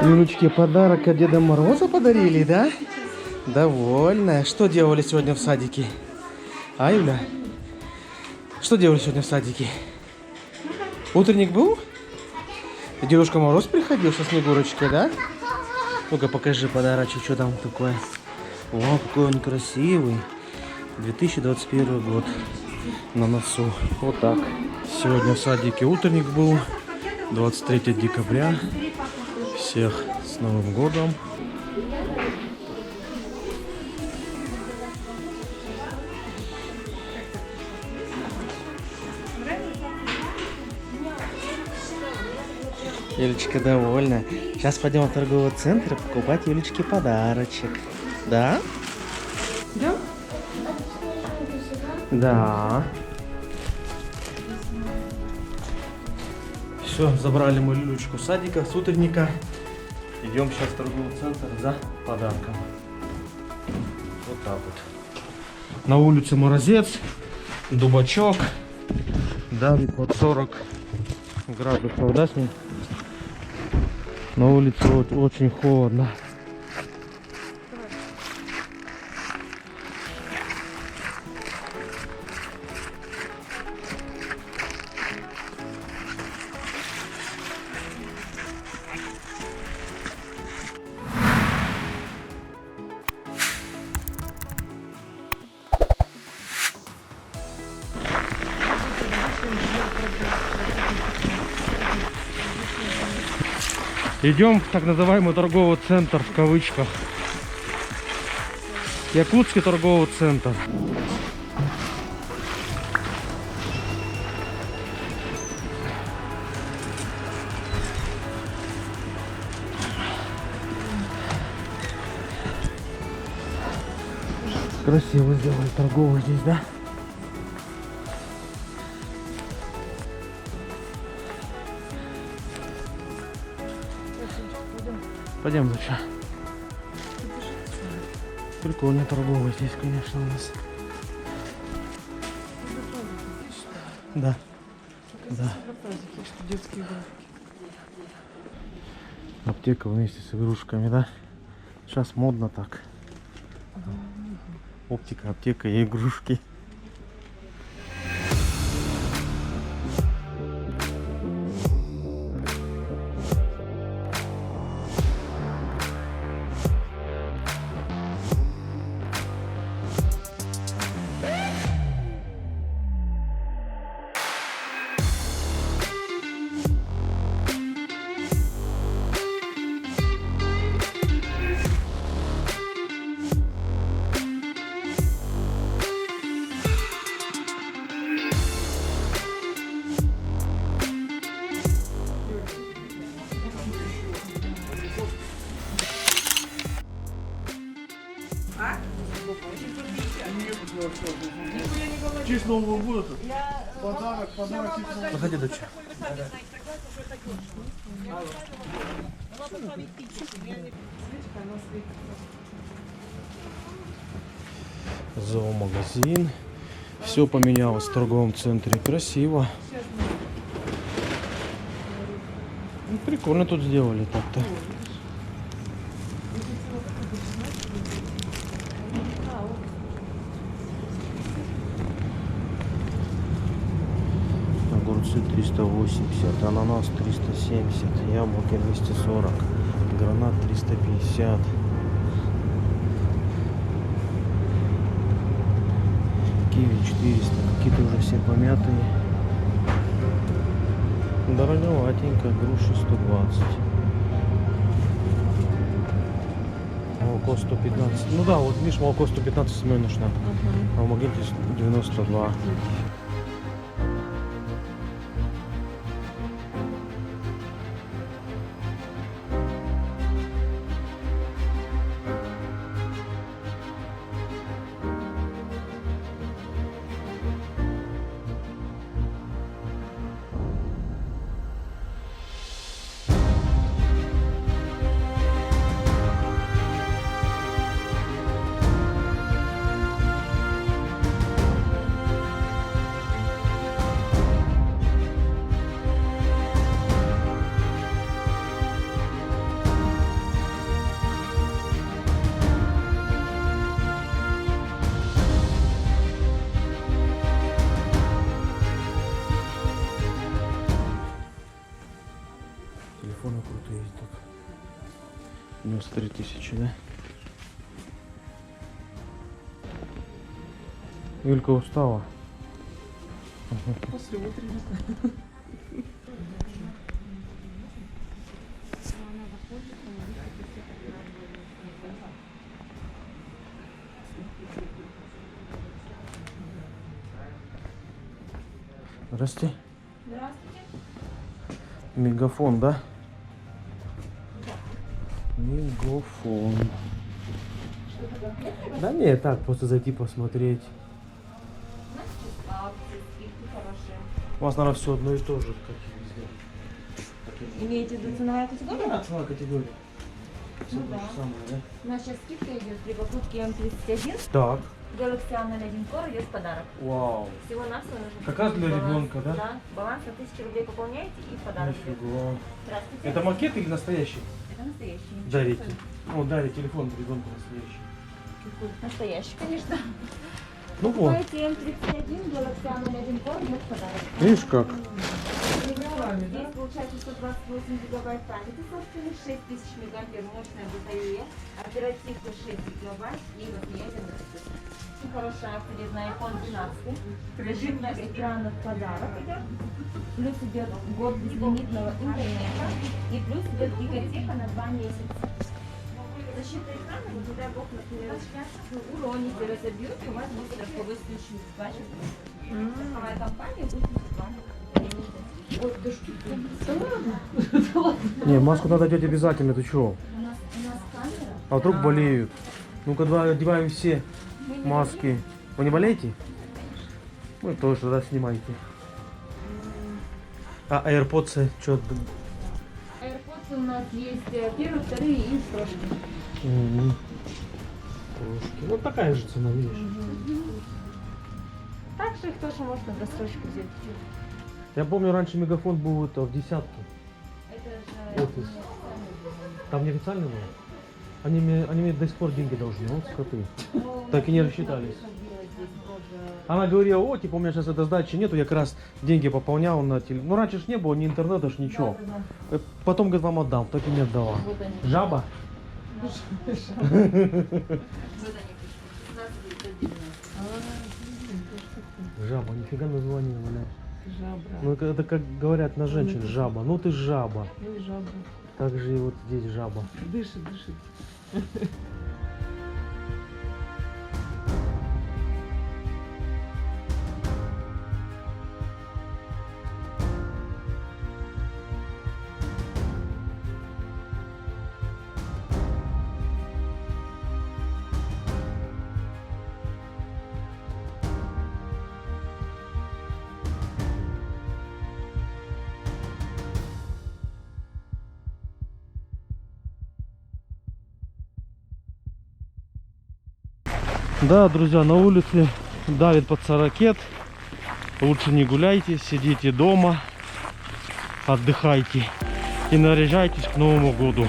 Юлечке подарок от Деда Мороза подарили, да? Довольная. Что делали сегодня в садике? А, Юля? Что делали сегодня в садике? Утренник был? Дедушка Мороз приходил со Снегурочкой, да? Ну-ка покажи подарочек, что там такое. О, какой он красивый. 2021 год на носу. Вот так. Сегодня в садике утренник был. 23 декабря. Всех с Новым годом. Юлечка довольна. Сейчас пойдем в торговый центр покупать Юлечке подарочек. Да? Да? Да. Все, забрали мы Люлечку с садика, с утренника. Идем сейчас в торговый центр за подарком. Вот так вот. На улице морозец, дубачок. Давит под 40 градусов, да, с ним? На улице очень холодно. Идем в так называемый торговый центр в кавычках. Якутский торговый центр. Красиво сделали торговый здесь, да? Пойдем лучше. Прикольно торговый здесь, конечно, у нас. Да. Да. Аптека вместе с игрушками, да? Сейчас модно так. Оптика, аптека и игрушки. Честь Нового года. Подарок. Проходи, доча. Зоомагазин. Все поменялось в торговом центре. Красиво. Ну, прикольно тут сделали так-то. Огурцы 380, ананас 370, яблоки 240, гранат 350. Киви 400, какие-то уже все помятые. Дороговатенько, груши 120. Молоко 115. Ну да, вот видишь, молоко 115 самой нужно. А в магните 92. Юлька устала. После утренника. Здрасте. Здравствуйте. Мегафон, да? Мегафон. Да нет, так, просто зайти посмотреть. Акции, скидки хорошие. У вас, наверное, все одно и то же, как и везде. Имеете в виду ценовая категория? Да, цена категория. Все Ну то да. же самое, да? У нас сейчас скидка идет при покупке М31. Так. Galaxy A01 Core идет в подарок. Вау. Всего-навсего нужно. Как раз для баланс. ребенка, да? Да. Баланс на 1000 рублей пополняете и в подарок идет. Нифига. Здравствуйте. Это макет или настоящий? Это настоящий. Дарите. О, дарите телефон ребенку настоящий. Настоящий, конечно. Ну вот. Покупаете М31, Galaxy A01 Core идет в подарок. Видишь как? Здесь получается 128 гигабайт памяти, собственно, 6000 мегампер мощная батарея, оперативка 6 гигабайт и восприятие Android. Очень хорошая акция на iPhone 12. Режимный экран в подарок идет. Плюс идет год безлимитного интернета и плюс идет гигатека на 2 месяца. Защита экрана, вот не дай бог, например, уроните, разобьете, у вас будет страховой случай сплачивать. Страховая компания будет вам. Ой, да что? Не, маску надо одеть обязательно, ты чего? У нас камера. А вдруг болеют? Ну, когда одеваем все маски. Вы не болеете? Ну, тоже тогда снимайте. А AirPods, что? AirPods у нас есть первые, вторые и прошки. Ну, такая же цена, видишь. Также их тоже можно в рассрочку взять. Я помню, раньше Мегафон был это в десятке. Это же... Офис. Там не официально было? Они мне до сих пор деньги должны, вот скоты. Так и не рассчитались. Она говорила, о, типа, у меня сейчас этой сдачи нету, я как раз деньги пополнял на телефон. Ну, раньше ж не было ни интернета, ж ничего. Потом, говорит, вам отдам, так и не отдала. Вот они. Жаба? Жаба, нифига название, бля. Жабра. Ну, это как говорят на женщин, жаба. Ну, ты жаба. Ну, жабра. Так же и вот здесь жаба. Дышит, дышит. Да, друзья, на улице давит под 40. Лучше не гуляйте, сидите дома, отдыхайте и наряжайтесь к Новому году.